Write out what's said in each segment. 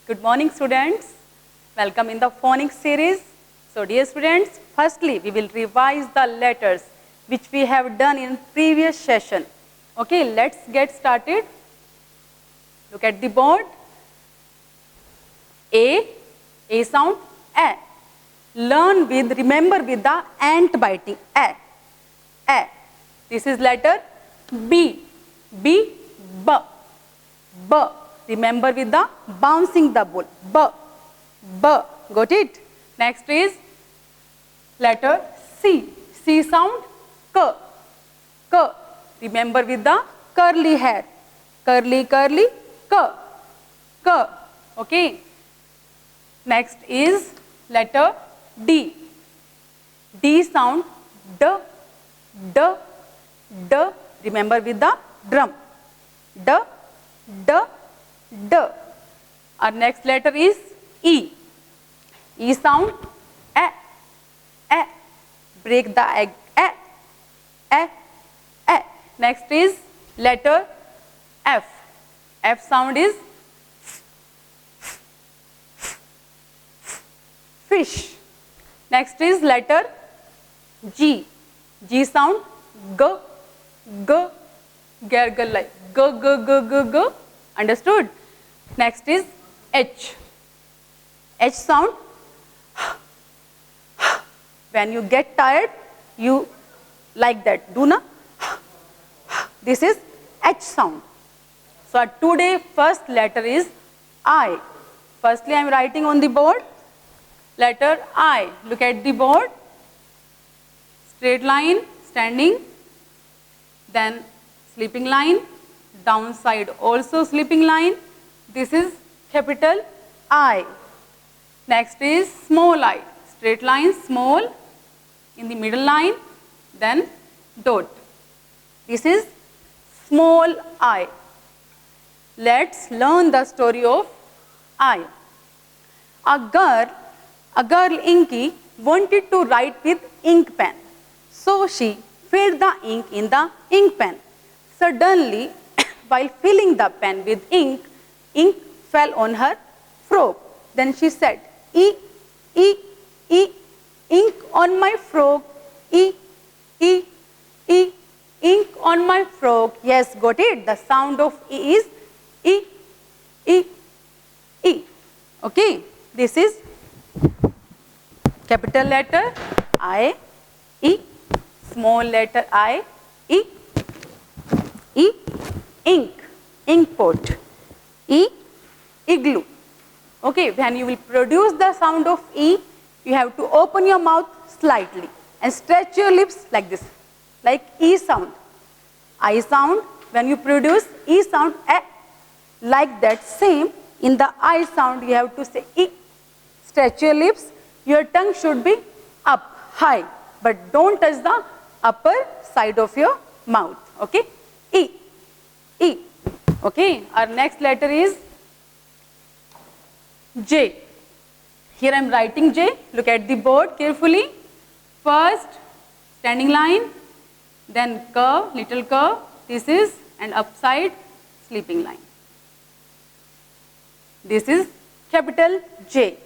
Good morning, students. Welcome in the phonics series. So, dear students, firstly, we will revise the letters which we have done in previous session. Okay, let's get started. Look at the board. A sound, A. Learn with, remember with the ant biting, A. This is letter B, B. Remember with the bouncing the ball, B. Got it? Next is letter C, C sound, K. Remember with the curly hair, curly, K. Okay. Next is letter D, D sound, D. Remember with the drum, D. Our next letter is E, E sound, A. Break the egg, A. Next is letter F, F sound is fish. Next is letter G, G sound, G. Gargle like G. Understood? Next is H, H sound. When you get tired, you like that, do na? This is H sound. So, today first letter is I. Firstly, I am writing on the board. Letter I. Look at the board. Straight line, standing. Then sleeping line. Downside also sleeping line. This is capital I. Next is small I. Straight line, small. In the middle line. Then dot. This is small I. Let's learn the story of I. A girl Inky wanted to write with ink pen. So she filled the ink in the ink pen. Suddenly, while filling the pen with ink, ink fell on her frock. Then she said, ink on my frock, ink on my frock. Yes, got it? The sound of E is E. Okay, this is capital letter I, E, small letter I, E, ink, ink pot, E, igloo. Okay, when you will produce the sound of E, you have to open your mouth slightly and stretch your lips like this, like E sound. I sound, when you produce E sound, like that same, in the I sound you have to say E. Stretch your lips, your tongue should be up, high, but don't touch the upper side of your mouth, okay? E. Okay, our next letter is J. Here I am writing J, look at the board carefully. First, standing line, then curve, little curve, this is, and upside, sleeping line. This is capital J.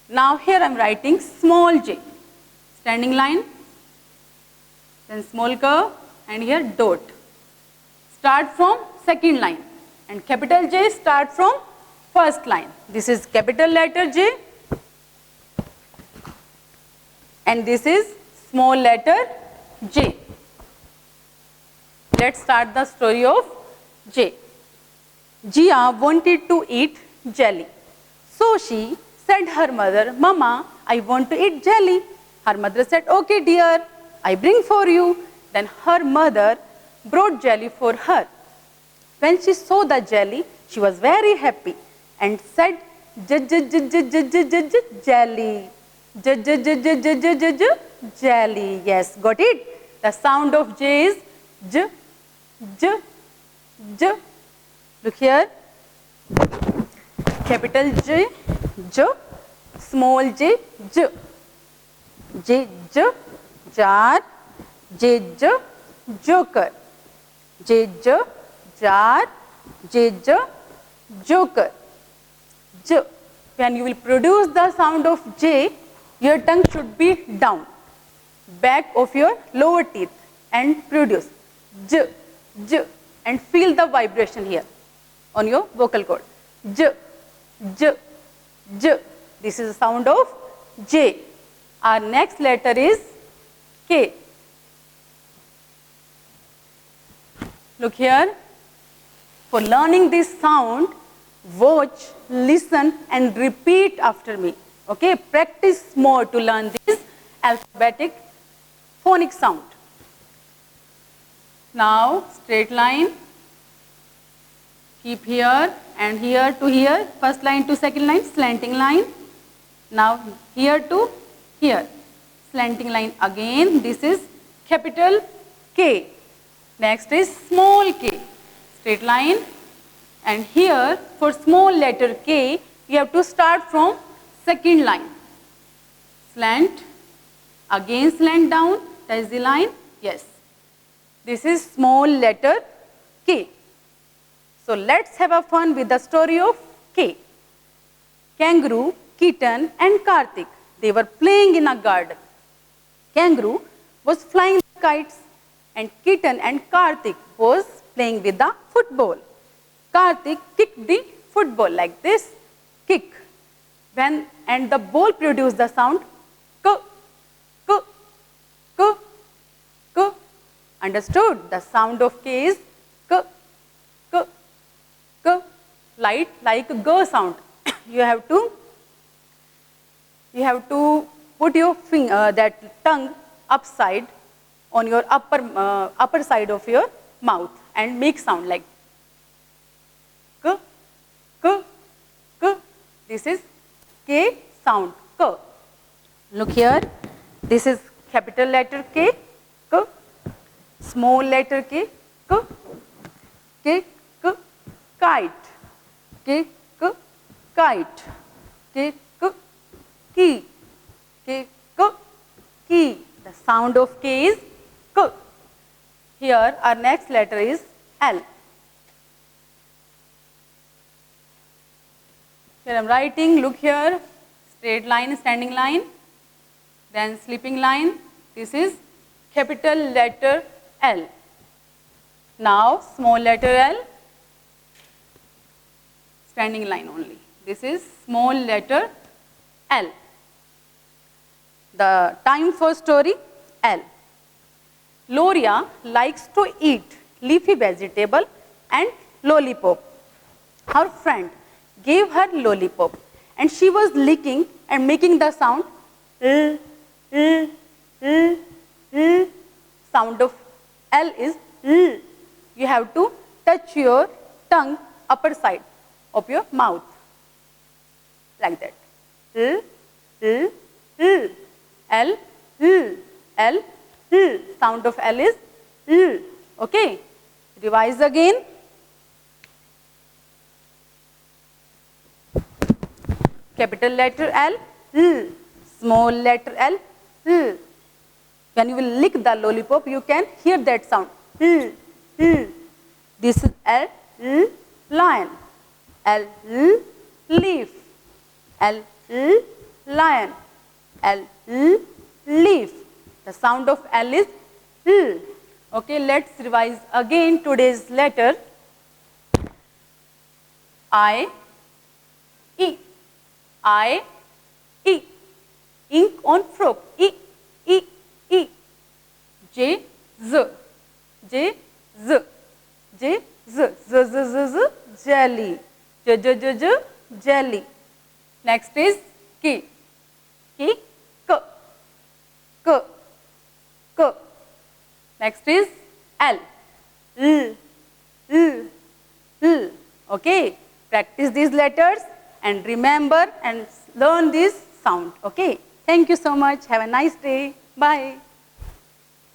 Now here I am writing small j, standing line, then small curve, and here dot. Start from second line, and capital J start from first line. This is capital letter J, and this is small letter J. Let's start the story of J. Jia wanted to eat jelly. So she said her mother, Mama, I want to eat jelly. Her mother said, okay dear, I bring for you. Then her mother brought jelly for her. When she saw the jelly, she was very happy and said, jelly. Jelly. Yes, got it? The sound of J is J. Look here. Capital J, J, small j, J. J, jar, J, joker. J, jar, J, joker. J, when you will produce the sound of J, your tongue should be down, back of your lower teeth, and produce J, J, and feel the vibration here on your vocal cord. J, J, J. This is the sound of J. Our next letter is K. Look here. For learning this sound, watch, listen, and repeat after me. Okay, practice more to learn this alphabetic phonic sound. Now, straight line. Keep here and here to here. First line to second line, slanting line. Now, here to here. Slanting line again. This is capital K. Next is small k. Straight line. And here, for small letter K, you have to start from second line. Slant. Again slant down. That is the line. Yes. This is small letter K. So let's have a fun with the story of K. Kangaroo, Kitten and Karthik. They were playing in a garden. Kangaroo was flying the kites and Kitten and Karthik was playing with the football. Karthik kicked the football like this, kick. And the ball produced the sound k, k, k, k. Understood? The sound of K is k, k, k, like a g sound. You have to put your that tongue upside on your upper side of your mouth and make sound like k, k, k. This is K sound, k. Look here. This is capital letter K, k. Small letter K, k. K, k, kite. K, k, kite. K, k, key. K, k, key. The sound of K is k. Here our next letter is L. Here I am writing, look here, straight line, standing line, then sleeping line. This is capital letter L. Now small letter L, standing line only. This is small letter L. The time for story L. Loria likes to eat leafy vegetable and lollipop. Her friend gave her lollipop and she was licking and making the sound l, l, l, l. Sound of L is l. You have to touch your tongue upper side of your mouth like that. L, l, l. L, l, L, l. Sound of L is l. Okay. Revise again. Capital letter L, l. Small letter L, l. When you will lick the lollipop, you can hear that sound. L, l. This is L, l, lion. L, l, leaf. L, l, lion. L, l, leaf. The sound of L is l. Okay, let's revise again today's letter. I, E. I, E. Ink on frog. E, E, E. J, Z. J, Z. J, Z. Z, Z, Z, Z. Jelly. J, J, J, J. Jelly. Next is K. K, K. K. K. Next is L. L. L. L. Okay. Practice these letters and remember and learn this sound. Okay. Thank you so much. Have a nice day. Bye.